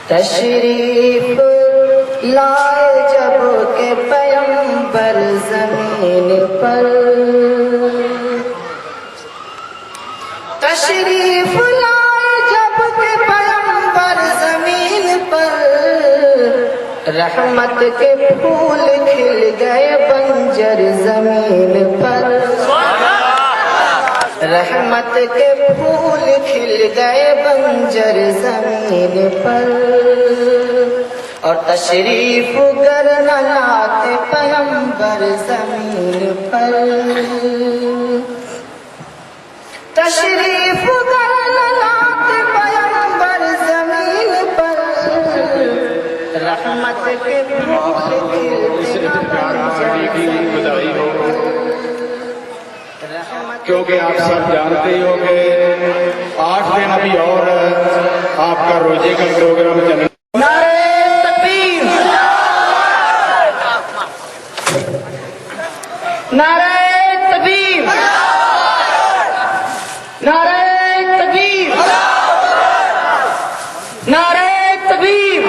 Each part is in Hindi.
तशरीफ लाए जब के पैगंबर ज़मीन पर, तशरीफ लाए जब के पैगंबर ज़मीन पर, रहमत के फूल खिल गए बंजर ज़मीन पर, रहमत के फूल खिल गए बंजर ज़मीन पर। और तशरीफ गर न लाते पैगंबर ज़मीन पर, तशरीफ गर न लाते पैगंबर ज़मीन पर, रहमत के फूल खिल गए क्योंकि आप सब जानते ही होंगे 8 दिन अभी और आपका रोजे का प्रोग्राम चल। नारे तकबीर, नारे तकबीर, नारे तकबीर, नारे तकबीर।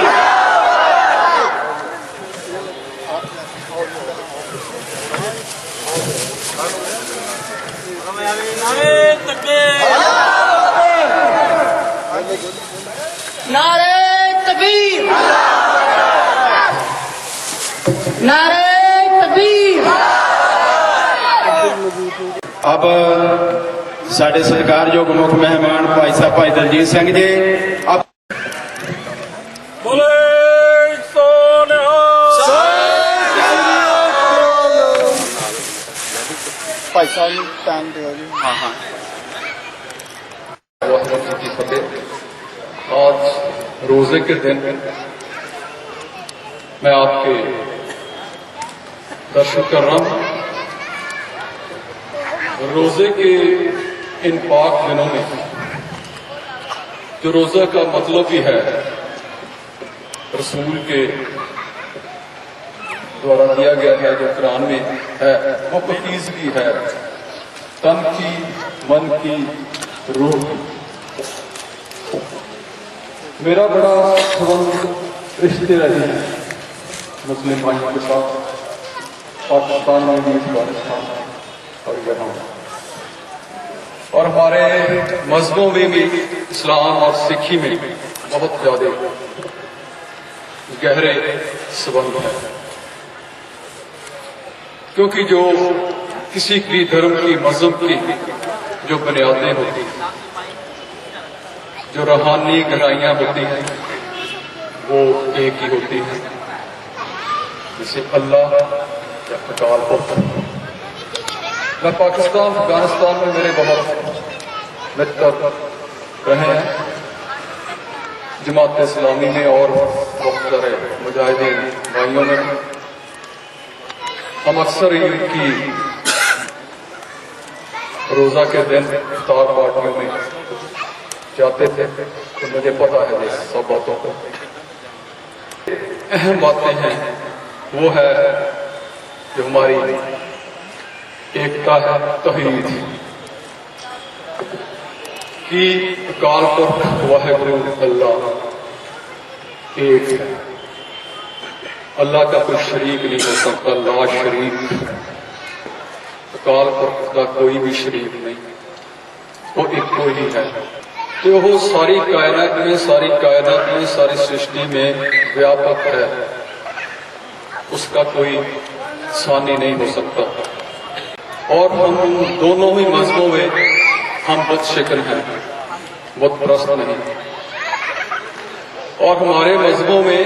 नारे तकबीर, नारे तकबीर। अब साढ़े सत्कारयोग मुख मेहमान भाई साहब भाई दलजीत सिंह जी अब भाई साहब टाइम दे। हाँ हाँ आज रोजे के दिन मैं आपके दर्शन कर रहा हूं। रोजे के इन पाक दिनों में जो रोजा का मतलब भी है रसूल के द्वारा दिया गया है, जो कुरान में है, वो पकीज़गी है तन की, मन की, रूह की। मेरा बड़ा संबंध रिश्ते रहे हैं मुस्लिम भाइयों के साथ, पाकिस्तान में भी, अफगानिस्तान और यहाँ, और हमारे मजहबों में भी, इस्लाम और सिखी में बहुत ज्यादा गहरे संबंध हैं। क्योंकि जो किसी भी धर्म की, मजहब की जो बुनियादें होती हैं, जो रूहानी गहराइयां होती हैं, वो एक ही होती हैं, जैसे अल्लाह या अकाल पुरख। मैं पाकिस्तान, अफगानिस्तान में मेरे बहुत मित्र रहे हैं, जमात इस्लामी में और बहुत सारे मुजाहिदीन भाइयों में। हम अक्सर इनकी रोजा के दिन इफ्तार पार्टियों में जाते थे, तो मुझे पता है ये सब बातों को। अहम बातें हैं वो है जो हमारी एकता है, तौहीद की, अकाल पुरख वाहिगुरु अल्लाह एक है। अल्लाह का कोई शरीक नहीं हो सकता, ला शरीक। अकाल पुरख का कोई भी शरीक नहीं, वो एक ही है। तो वो सारी कायनात में, सारी सृष्टि में व्यापक है, उसका कोई सानी नहीं हो सकता। और हम दोनों ही मजहबों में हम बुत शिकन हैं, बुत प्रस्त नहीं। और हमारे मजहबों में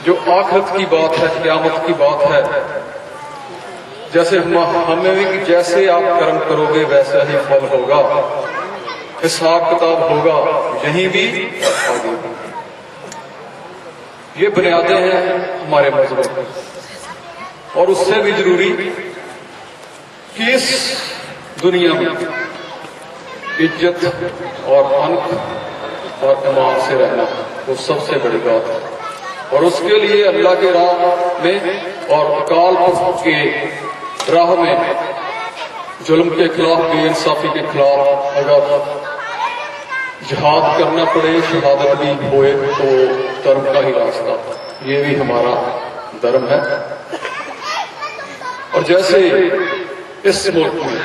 जो आखिरत की बात है, क़यामत की बात है, जैसे हमें भी जैसे आप कर्म करोगे वैसा ही फल होगा, हिसाब किताब होगा, यहीं भी आगे। ये बुनियादें हैं हमारे मजहब में। और उससे भी जरूरी कि इस दुनिया में इज्जत और अनक और ईमान से रहना। वो सबसे बड़ी बात है। और उसके लिए अल्लाह के राह में और अकाल पुरख के राह में जुल्म के खिलाफ, बेइंसाफी के खिलाफ अगर जिहाद करना पड़े, शहादत भी होए, तो धर्म का ही रास्ता, ये भी हमारा धर्म है। और जैसे इस मुल्क में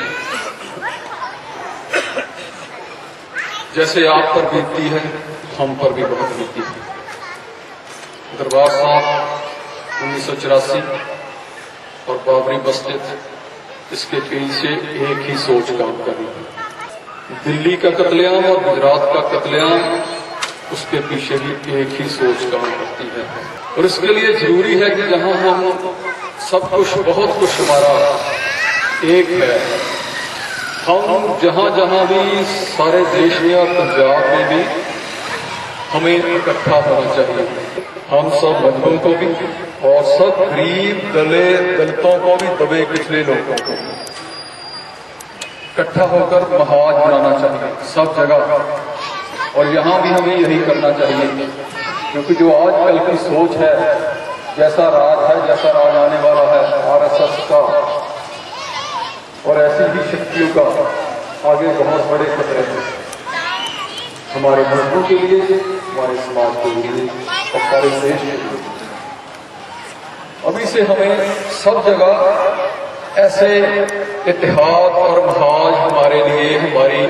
जैसे आप पर बीतती है, हम पर भी बहुत बीती है। दरबार साहब 1984 और बाबरी मस्जिद, इसके पीछे एक ही सोच काम कर रही है। दिल्ली का कत्लेआम और गुजरात का कत्लेआम, उसके पीछे भी एक ही सोच काम करती है। और इसके लिए जरूरी है कि जहां हम सब कुछ, बहुत कुछ हमारा एक है, हम जहां जहां भी सारे देश में और पंजाब में भी हमें इकट्ठा होना चाहिए। हम सब मजलूम को भी और सब गरीब दलितों को भी, दबे पिछले लोगों को इकट्ठा होकर महाज बनाना चाहिए सब जगह। और यहां भी हमें यही करना चाहिए, क्योंकि जो आजकल की सोच है, जैसा राज है, जैसा राज आने वाला है RSS का और ऐसी ही शक्तियों का, आगे बहुत बड़े खतरे हैं हमारे मुल्कों के लिए, हमारे समाज के लिए और सारे देश के लिए। अभी से हमें सब जगह ऐसे इत्तेहाद और महाज हमारे लिए, हमारी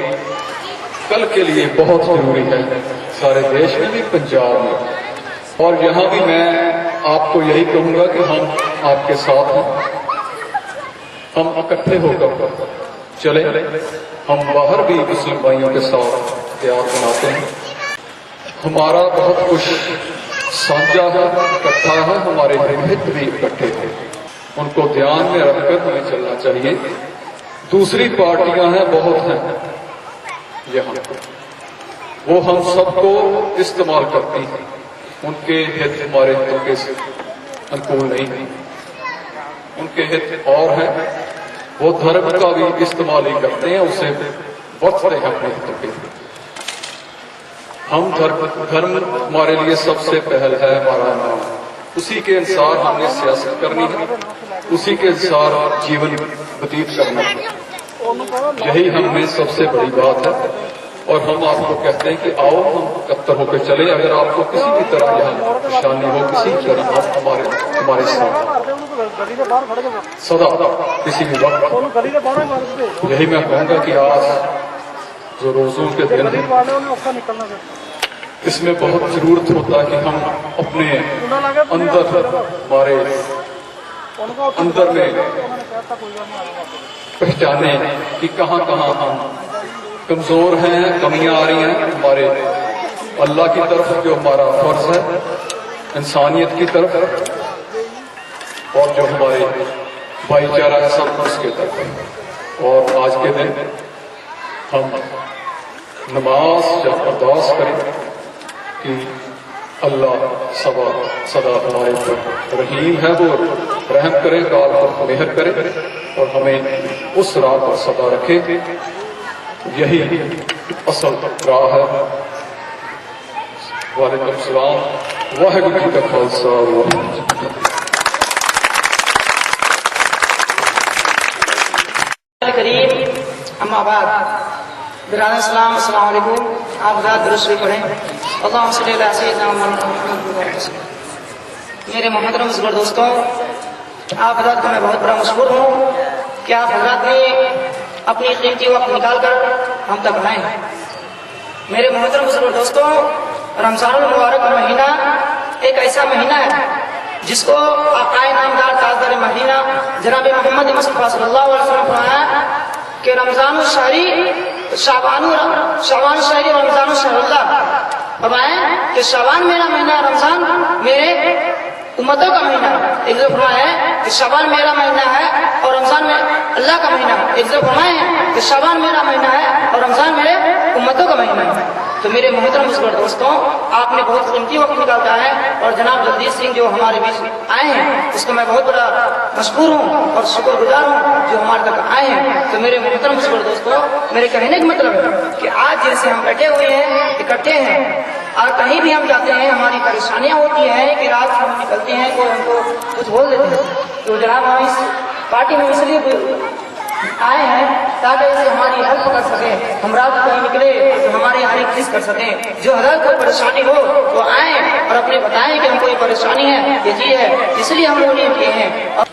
कल के लिए बहुत जरूरी है, सारे देश में भी, पंजाब में। और यहाँ भी मैं आपको यही कहूंगा कि हम आपके साथ हैं, हम इकट्ठे होकर चले। हम बाहर भी मुस्लिम भाइयों के साथ प्यार बनाते हैं। हमारा बहुत कुछ साझा है, इकट्ठा है, हमारे हित भी इकट्ठे हैं, उनको ध्यान में रखकर हमें चलना चाहिए। दूसरी पार्टियां हैं, बहुत हैं यहाँ, वो हम सबको इस्तेमाल करती हैं, उनके हित हमारे हितों के अनुकूल नहीं है, उनके हित और हैं, वो धर्म का भी इस्तेमाल ही करते हैं, उसे बचते हैं अपने हितों के। हम धर्म हमारे लिए सबसे पहल है, हमारा नाम, उसी के अनुसार हमने सियासत करनी है, उसी के अनुसार जीवन व्यतीत करना है, यही हमें सबसे बड़ी बात है। और हम आपको कहते हैं कि आओ हम इकट्ठा होकर चले। अगर आपको किसी भी तरह यहाँ परेशानी हो, किसी तरह आप हमारे साथ सदा, किसी भी वक्त, यही मैं कहूँगा कि आज जो रोजों के दिन है, इसमें बहुत जरूरत होता है कि हम अपने अंदर, हमारे अंदर में पहचाने कि कहाँ कहाँ हम कमजोर हैं, कमियां आ रही हैं हमारे अल्लाह की तरफ, जो हमारा फर्ज है इंसानियत की तरफ, और जो हमारे भाईचारा है सब उसके तरफ। और आज के दिन हम नमाज या अरदास करें कि अल्लाह सदा हमारे ऊपर रहीम है, वो रहम करे, गाल पर मेहर करे और हमें उस राह पर सदा रखे। यही असल राह है। वालेकुम सलाम, वाहिगुरू जी का खालसा, करीब अम्माबाद बिरादर सलाम, अस्सलाम वालेकुम। आप रात दुरूद शरीफ पढ़ें। अल्लाहुम्मा सल्ली अला सय्यिदिना मुहम्मद। मेरे मोहतरम मुस्लिम दोस्तों, आप हज़रात का मैं बहुत बड़ा मशहूर हूँ कि आप हज़रात ने अपनी कीमती वक्त निकालकर हम तक आए। मेरे मोहतरम मुस्लिम दोस्तों, रमजानुल मुबारक का महीना एक ऐसा महीना है जिसको आकाए नामदार ताजदार मदीना जनाब मोहम्मद मुस्तफा सल्लल्लाहु अलैहि वसल्लम फरमाया कि रमजान शहरी शाबान शहरी रमजान शहरुल्लाह, फरमाया कि शाबान मेरा महीना, रमजान मेरे उम्मतों का महीना। एक जो फरमाया है कि शाबान मेरा महीना है और रमजान में अल्लाह का महीना। एक जो फरमाया है कि शाबान मेरा महीना है और रमजान मेरे उम्मतों का महीना है। तो मेरे मोहतरम मुस्लिम दोस्तों, आपने बहुत कीमती वक्त निकाला है और जनाब जगदीश सिंह जो हमारे बीच आए हैं, उसको मैं बहुत बड़ा मशहूर हूँ और शुक्रगुजार हूँ जो हमारे तक आए हैं। तो मेरे मोहतरम मुस्लिम दोस्तों, मेरे कहने का मतलब है कि आज जैसे हम बैठे हुए हैं, इकट्ठे हैं, और कहीं भी हम जाते हैं हमारी परेशानियां होती हैं कि रात हम निकलते हैं कोई हमको कुछ बोल देते हैं, तो जनाब हम इस पार्टी में इसलिए आए हैं ताकि इसे हमारी हेल्प कर सके। हम रात कहीं निकले तो हमारे यहाँ रिक्वेस कर सके, जो हजरत को परेशानी हो तो आए और अपने बताएं कि हमको ये परेशानी है, ये चीज है, इसलिए हम लोग ये किए हैं।